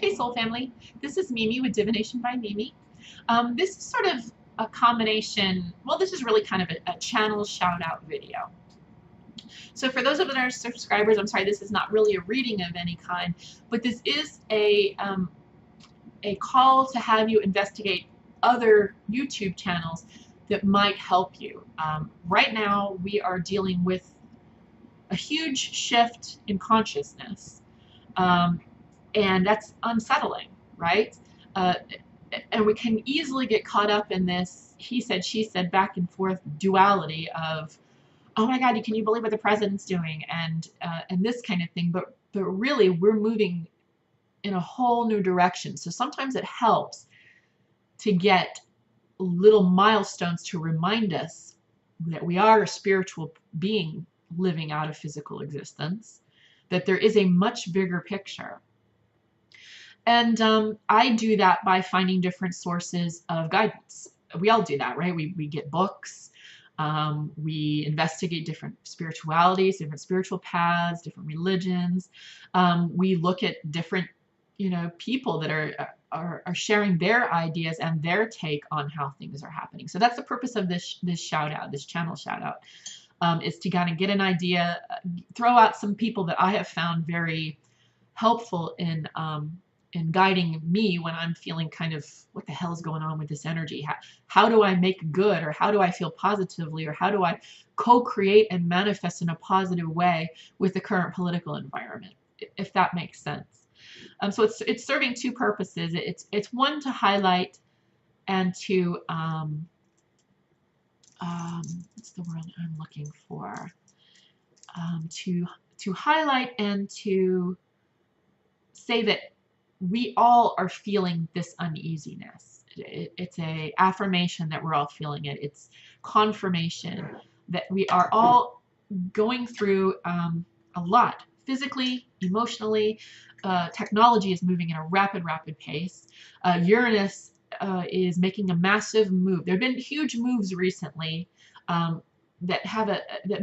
Hey Soul Family, this is Mimi with Divination by Mimi. This is sort of a combination, well, this is really kind of a channel shout out video. So for those of our subscribers, I'm sorry, this is not really a reading of any kind, but this is a call to have you investigate other YouTube channels that might help you. Right now, we are dealing with a huge shift in consciousness. And that's unsettling, right? Uh, and we can easily get caught up in this he said, she said, back and forth duality of, oh my God, can you believe what the president's doing, and this kind of thing. But really, we're moving in a whole new direction. So sometimes it helps to get little milestones to remind us that we are a spiritual being living out of physical existence, that there is a much bigger picture. And I do that by finding different sources of guidance. We all do that, right? We get books. We investigate different spiritualities, different spiritual paths, different religions. We look at different, people that are sharing their ideas and their take on how things are happening. So that's the purpose of this shout out, this channel shout out, is to kind of get an idea, throw out some people that I have found very helpful in guiding me when I'm feeling kind of, what the hell is going on with this energy? How do I make good, or how do I feel positively, or how do I co-create and manifest in a positive way with the current political environment, if that makes sense. So it's serving two purposes. It's one, to highlight and to what's the word I'm looking for? To highlight and to say that we all are feeling this uneasiness. It's a affirmation that we're all feeling it. It's confirmation that we are all going through a lot, physically, emotionally. Technology is moving in a rapid pace. Uranus is making a massive move. There have been huge moves recently that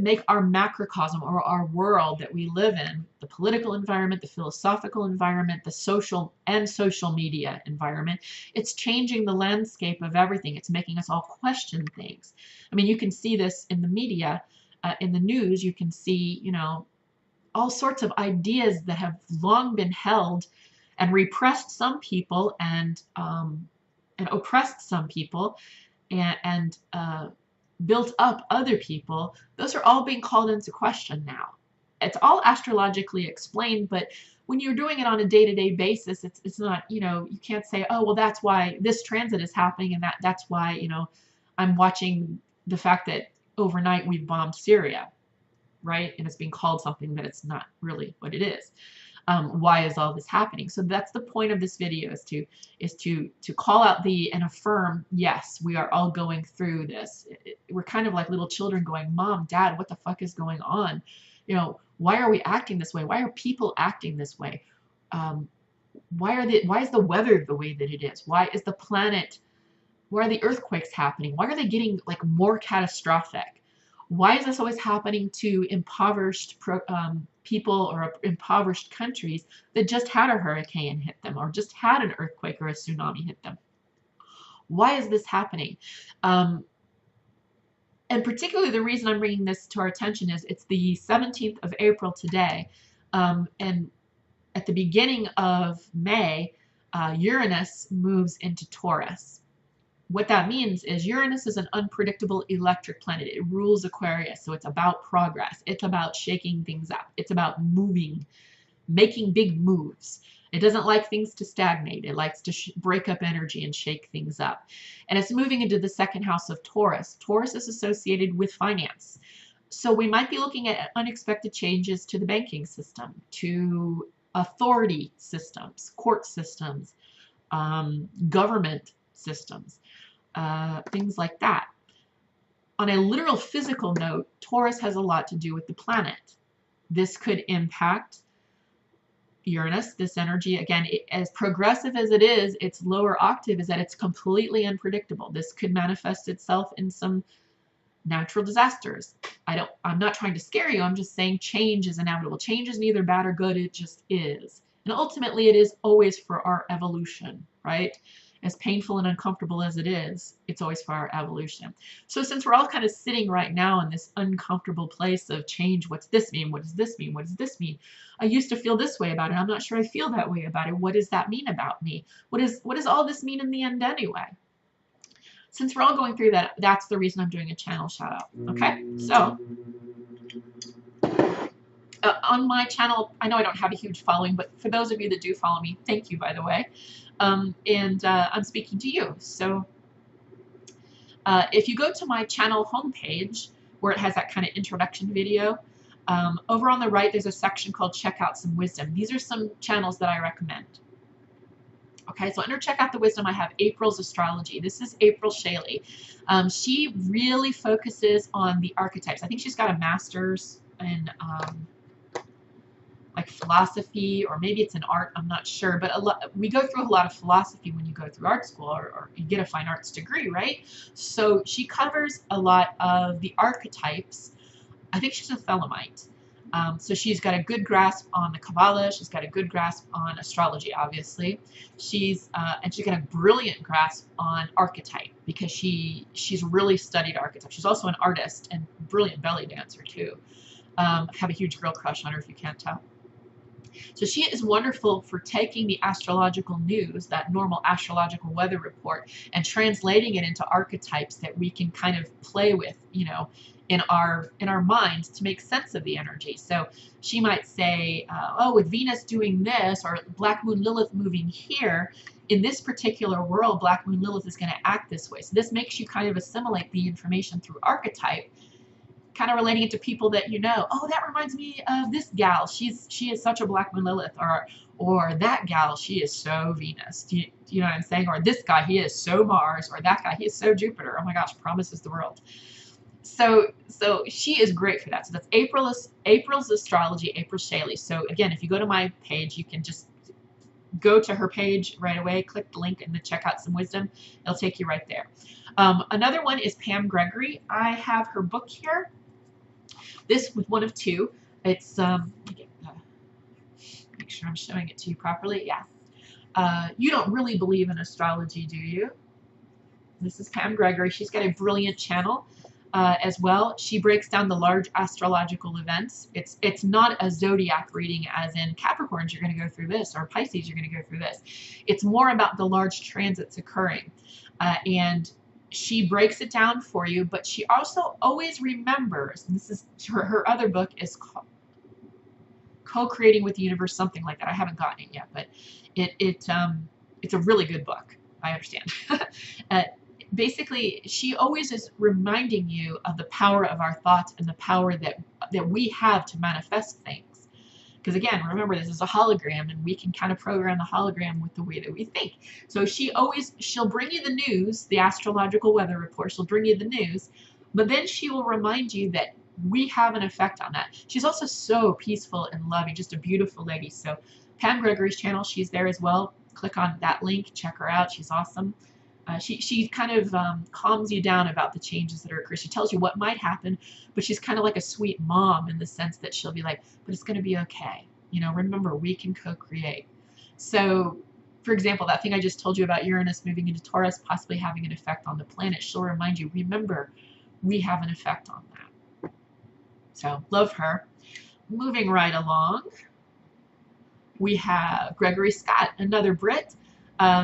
make our macrocosm, or our world that we live in, the political environment, the philosophical environment, the social media environment. It's changing the landscape of everything. It's making us all question things. I mean, you can see this in the media, in the news. You can see, all sorts of ideas that have long been held and repressed some people and oppressed some people and built up other people. Those are all being called into question now. It's all astrologically explained, but when you're doing it on a day-to-day basis, it's not, you can't say, oh, well, that's why this transit is happening, and that's why, I'm watching the fact that overnight we've bombed Syria, right? And it's being called something that it's not really what it is. Why is all this happening? So that's the point of this video, is to call out and affirm, yes, we are all going through this. We're kind of like little children going, Mom, Dad, what the fuck is going on? Why are we acting this way? Why are people acting this way? Why is the weather the way that it is? Why is the planet, why are the earthquakes happening? Why are they getting like more catastrophic? Why is this always happening to impoverished people or impoverished countries that just had a hurricane hit them, or just had an earthquake or a tsunami hit them? Why is this happening? And particularly the reason I'm bringing this to our attention is it's the 17th of April today. And at the beginning of May, Uranus moves into Taurus. What that means is Uranus is an unpredictable electric planet. It rules Aquarius, so it's about progress. It's about shaking things up. It's about moving, making big moves. It doesn't like things to stagnate. It likes to break up energy and shake things up. And it's moving into the second house of Taurus. Taurus is associated with finance. So we might be looking at unexpected changes to the banking system, to authority systems, court systems, government systems. Things like that. On a literal physical note, Taurus has a lot to do with the planet. This could impact Uranus, this energy. Again, as progressive as it is, its lower octave is that it's completely unpredictable. This could manifest itself in some natural disasters. I'm not trying to scare you. I'm just saying change is inevitable. Change is neither bad or good. It just is. And ultimately, it is always for our evolution, right? As painful and uncomfortable as it is, it's always for our evolution. So since we're all kind of sitting right now in this uncomfortable place of change, what's this mean? What does this mean? What does this mean? I used to feel this way about it. I'm not sure I feel that way about it. What does that mean about me? What does all this mean in the end anyway? Since we're all going through that, that's the reason I'm doing a channel shout out. Okay, so on my channel, I know I don't have a huge following, but for those of you that do follow me, thank you, by the way. I'm speaking to you. So if you go to my channel homepage, where it has that kind of introduction video, over on the right, there's a section called Check Out Some Wisdom. These are some channels that I recommend. Okay, so under Check Out the Wisdom, I have April's Astrology. This is April Shaley. She really focuses on the archetypes. I think she's got a master's in like philosophy, or maybe it's in art, I'm not sure, but we go through a lot of philosophy when you go through art school, or you get a fine arts degree, right? So she covers a lot of the archetypes. I think she's a Thelemite. So she's got a good grasp on the Kabbalah. She's got a good grasp on astrology, obviously. And she's got a brilliant grasp on archetype, because she's really studied archetype. She's also an artist and brilliant belly dancer too. I have a huge girl crush on her, if you can't tell. So she is wonderful for taking the astrological news, that normal astrological weather report, and translating it into archetypes that we can kind of play with, you know, in our minds to make sense of the energy. So she might say, oh, with Venus doing this, or Black Moon Lilith moving here, in this particular world, Black Moon Lilith is going to act this way. So this makes you kind of assimilate the information through archetype, kind of relating it to people that you know. Oh, that reminds me of this gal. She is such a Black Moon Lilith, or that gal, she is so Venus. Do you know what I'm saying? Or this guy, he is so Mars, or that guy, he is so Jupiter. Oh my gosh, promises the world. So she is great for that. So that's April's Astrology, April Shaley. So again, if you go to my page, you can just go to her page right away, click the link, and then check out some wisdom. It'll take you right there. Another one is Pam Gregory. I have her book here. This was one of two. It's make sure I'm showing it to you properly. Yeah. You don't really believe in astrology, do you? This is Pam Gregory. She's got a brilliant channel as well. She breaks down the large astrological events. It's not a zodiac reading, as in Capricorns, you're going to go through this, or Pisces, you're going to go through this. It's more about the large transits occurring. And she breaks it down for you, but she also always remembers, and this is her other book is Co-Creating with the Universe, something like that. I haven't gotten it yet, but it's a really good book. I understand. Basically, she always is reminding you of the power of our thoughts and the power that we have to manifest things. Because again, remember, this is a hologram, and we can kind of program the hologram with the way that we think. So she'll bring you the news, the astrological weather report. She'll bring you the news, but then she will remind you that we have an effect on that. She's also so peaceful and loving, just a beautiful lady. So Pam Gregory's channel, she's there as well. Click on that link, check her out. She's awesome. She kind of calms you down about the changes that are occurring. She tells you what might happen, but she's kind of like a sweet mom in the sense that she'll be like, but it's going to be okay. You know, remember, we can co-create. So, for example, that thing I just told you about Uranus moving into Taurus, possibly having an effect on the planet, she'll remind you, remember, we have an effect on that. So, love her. Moving right along, we have Gregory Scott, another Brit.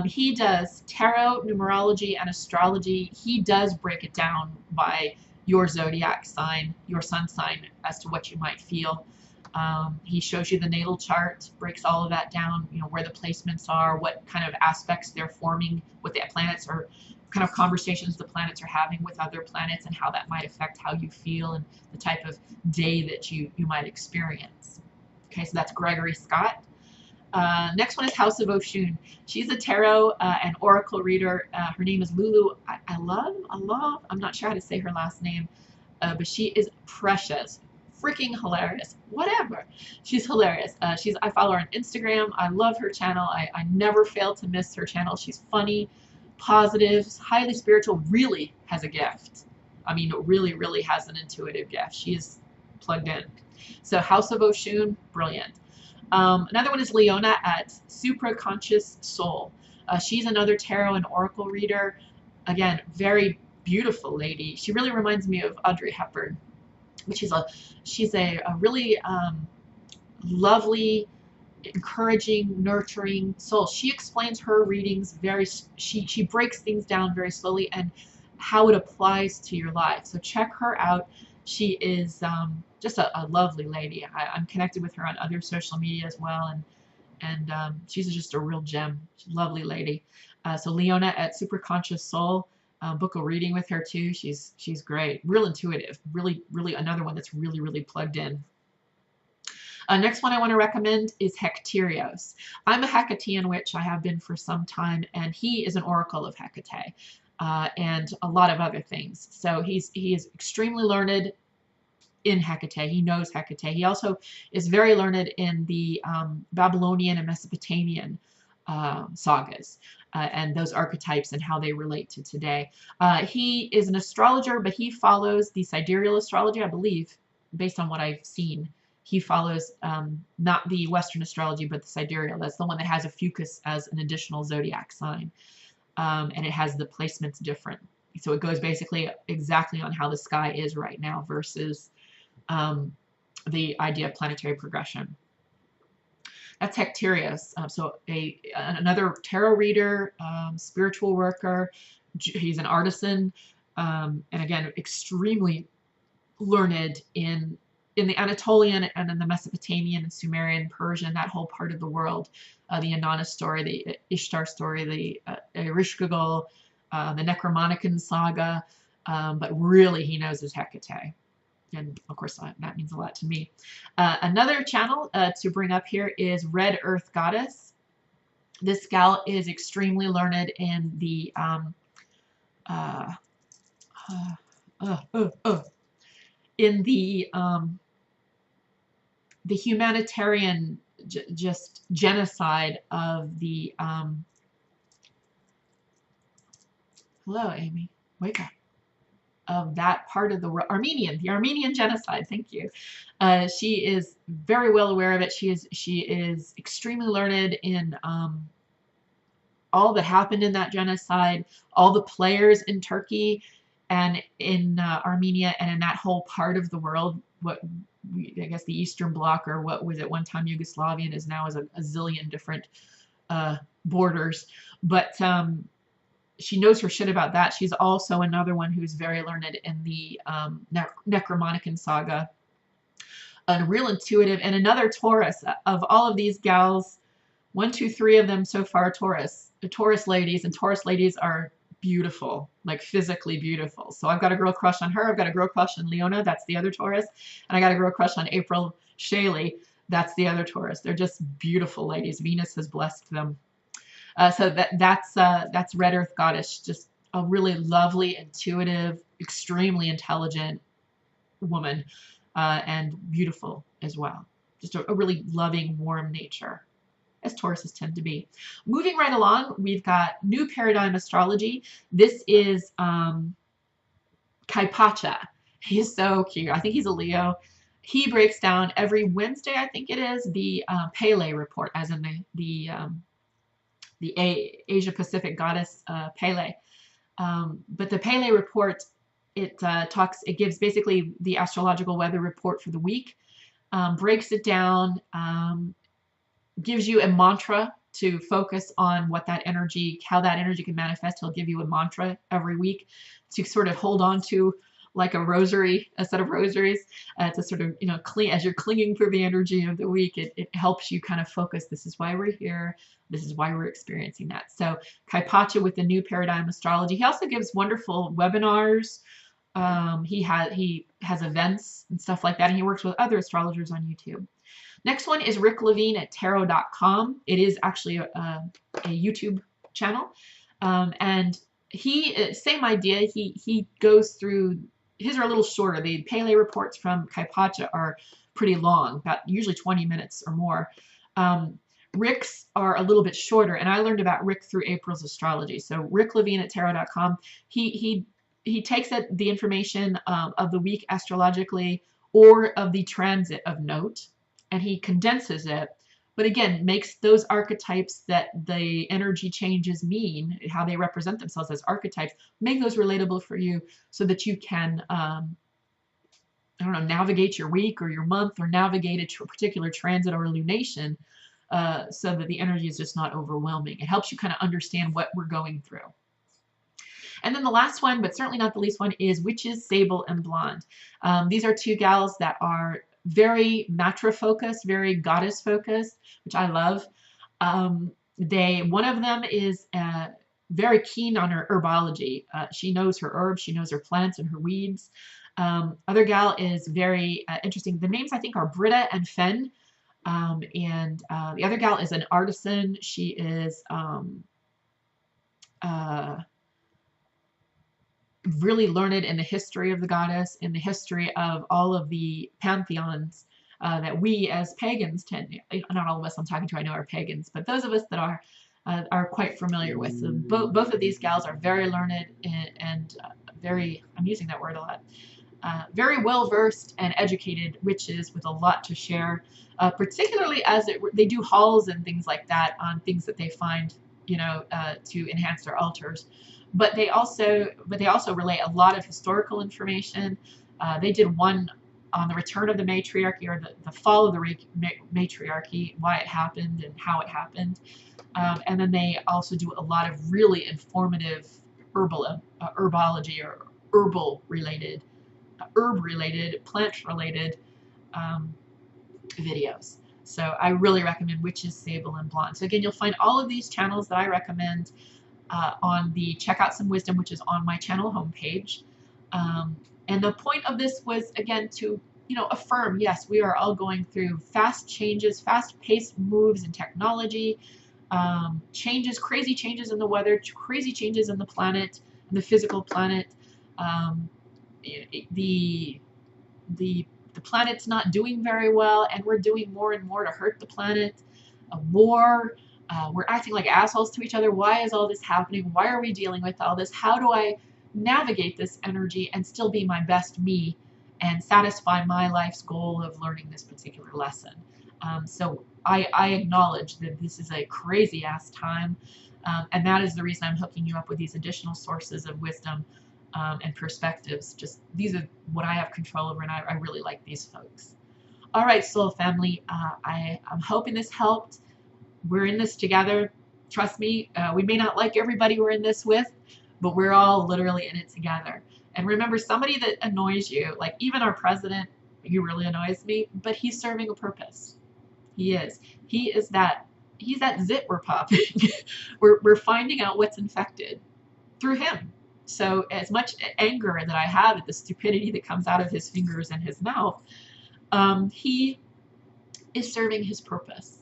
He does tarot, numerology, and astrology. He does break it down by your zodiac sign, your sun sign, as to what you might feel. He shows you the natal chart, breaks all of that down, you know, where the placements are, what kind of aspects they're forming with the planets, or kind of conversations the planets are having with other planets, and how that might affect how you feel and the type of day that you might experience. Okay, so that's Gregory Scott. Next one is House of Oshun. She's a tarot and oracle reader. Her name is Lulu. I love. I'm not sure how to say her last name, but she is precious, freaking hilarious. Whatever. She's hilarious. I follow her on Instagram. I love her channel. I never fail to miss her channel. She's funny, positive, highly spiritual. Really has a gift. I mean, really, really has an intuitive gift. She is plugged in. So House of Oshun, brilliant. Another one is Leona at Supraconscious Soul. She's another tarot and oracle reader. Again, very beautiful lady. She really reminds me of Audrey Hepburn, but she's a really lovely, encouraging, nurturing soul. She explains her readings she breaks things down very slowly and how it applies to your life. So check her out. She is just a lovely lady. I'm connected with her on other social media as well, and she's just a real gem. She's a lovely lady. So Leona at Superconscious Soul. Book a reading with her too. She's great, real intuitive, really another one that's really plugged in. Next one I want to recommend is Hecterios. I'm a Hecatean witch. I have been for some time, and he is an oracle of Hecate and a lot of other things. So he is extremely learned in Hecate. He knows Hecate. He also is very learned in the Babylonian and Mesopotamian sagas and those archetypes and how they relate to today. He is an astrologer, but he follows the sidereal astrology, I believe, based on what I've seen. He follows not the Western astrology, but the sidereal. That's the one that has a Fucus as an additional zodiac sign. And it has the placements different. So it goes basically exactly on how the sky is right now versus the idea of planetary progression. That's Hecterios. So another tarot reader, spiritual worker. He's an artisan, and again, extremely learned in the Anatolian and in the Mesopotamian and Sumerian, Persian, that whole part of the world. The Inanna story, the Ishtar story, the Ereshkigal, the Necronomicon saga, but really he knows his Hecate. And of course, that means a lot to me. Another channel to bring up here is Red Earth Goddess. This gal is extremely learned in the the humanitarian just genocide of the hello, Amy, wake up. Of that part of the world, the Armenian genocide. Thank you. She is very well aware of it. She is extremely learned in all that happened in that genocide, all the players in Turkey and in Armenia and in that whole part of the world. What I guess the Eastern Bloc, or what was at one time Yugoslavia and is now as a zillion different borders. But she knows her shit about that. She's also another one who's very learned in the Necronomicon saga. A real intuitive, and another Taurus. Of all of these gals, 1, 2, 3 of them so far Taurus. The Taurus ladies, and Taurus ladies are beautiful, like physically beautiful. So I've got a girl crush on her. I've got a girl crush on Leona. That's the other Taurus. And I got a girl crush on April Shaley. That's the other Taurus. They're just beautiful ladies. Venus has blessed them. So that's Red Earth Goddess, just a really lovely, intuitive, extremely intelligent woman, and beautiful as well. Just a really loving, warm nature, as Tauruses tend to be. Moving right along, we've got New Paradigm Astrology. This is Kaipacha. He's so cute. I think he's a Leo. He breaks down every Wednesday, I think it is, the Pele report, as in the Asia Pacific goddess Pele. But the Pele report, it gives basically the astrological weather report for the week, breaks it down, gives you a mantra to focus on what that energy, how that energy can manifest. He'll give you a mantra every week to sort of hold on to, like a rosary, a set of rosaries, to sort of, as you're clinging for the energy of the week, it helps you kind of focus. This is why we're here. This is why we're experiencing that. So Kaipacha with the New Paradigm Astrology. He also gives wonderful webinars. He has events and stuff like that, and he works with other astrologers on YouTube. Next one is Rick Levine at tarot.com. It is actually a YouTube channel, and same idea. He goes through. His are a little shorter. The Pele reports from Kaipacha are pretty long, about usually 20 minutes or more. Rick's are a little bit shorter, and I learned about Rick through April's astrology. So Rick Levine at tarot.com, he takes the information of the week astrologically or of the transit of note, and he condenses it but again, makes those archetypes that the energy changes mean, how they represent themselves as archetypes, make those relatable for you so that you can, I don't know, navigate your week or your month or navigate a particular transit or lunation so that the energy is just not overwhelming. It helps you kind of understand what we're going through. And then the last one, but certainly not the least one, is Witches, Sable, and Blonde. These are two gals that are very Matra focused, very goddess focused, which I love. One of them is very keen on her herbology. She knows her herbs, she knows her plants and her weeds. Other gal is very interesting. The names I think are Britta and Fen. The other gal is an artisan. She is really learned in the history of the goddess, in the history of all of the pantheons that we as pagans tend, not all of us I'm talking to I know are pagans, but those of us that are quite familiar with. So both of these gals are very learned and very, I'm using that word a lot, very well versed and educated witches with a lot to share, particularly as they do hauls and things like that on things that they find, you know, to enhance their altars. But they also relay a lot of historical information. They did one on the return of the matriarchy, or the fall of the matriarchy, why it happened and how it happened. And then they also do a lot of really informative herbology or herb-related, plant-related videos. So I really recommend Witches, Sable, and Blonde. So again, you'll find all of these channels that I recommend on the Check Out Some Wisdom, which is on my channel homepage. And the point of this was, again, to, you know, affirm, yes, we are all going through fast changes, fast-paced moves in technology, changes, crazy changes in the weather, crazy changes in the planet, in the physical planet. The planet's not doing very well, and we're doing more and more to hurt the planet. A war. We're acting like assholes to each other. Why is all this happening? Why are we dealing with all this? How do I navigate this energy and still be my best me and satisfy my life's goal of learning this particular lesson? So I acknowledge that this is a crazy ass time, and that is the reason I'm hooking you up with these additional sources of wisdom and perspectives. Just these are what I have control over, and I really like these folks. All right, soul family, I'm hoping this helped. We're in this together. Trust me, we may not like everybody we're in this with, but we're all literally in it together. And remember, somebody that annoys you, like even our president, he really annoys me, but he's serving a purpose. He is. He's that zit we're popping. we're finding out what's infected through him. So as much anger that I have at the stupidity that comes out of his fingers and his mouth, he is serving his purpose.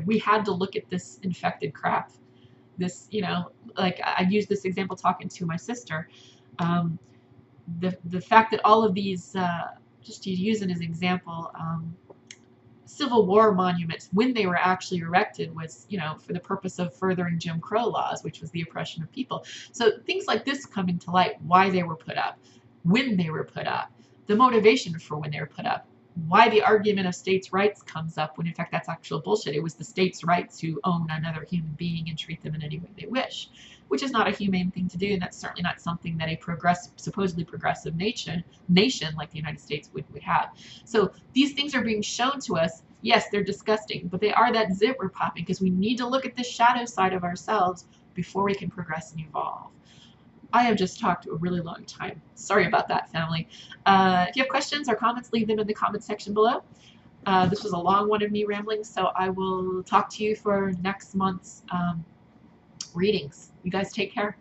We had to look at this infected crap. This, you know, like I use this example talking to my sister. The fact that all of these, just to use it as an example, Civil War monuments, when they were actually erected, was, you know, for the purpose of furthering Jim Crow laws, which was the oppression of people. So things like this come into light, why they were put up, when they were put up, the motivation for when they were put up, why the argument of states' rights comes up, when in fact that's actual bullshit. It was the states' rights to own another human being and treat them in any way they wish, which is not a humane thing to do, and that's certainly not something that a supposedly progressive nation like the United States would have. So these things are being shown to us. Yes, they're disgusting, but they are that zit we're popping, because we need to look at the shadow side of ourselves before we can progress and evolve. I have just talked a really long time. Sorry about that, family. If you have questions or comments, leave them in the comment section below. This was a long one of me rambling, so I will talk to you for next month's readings. You guys take care.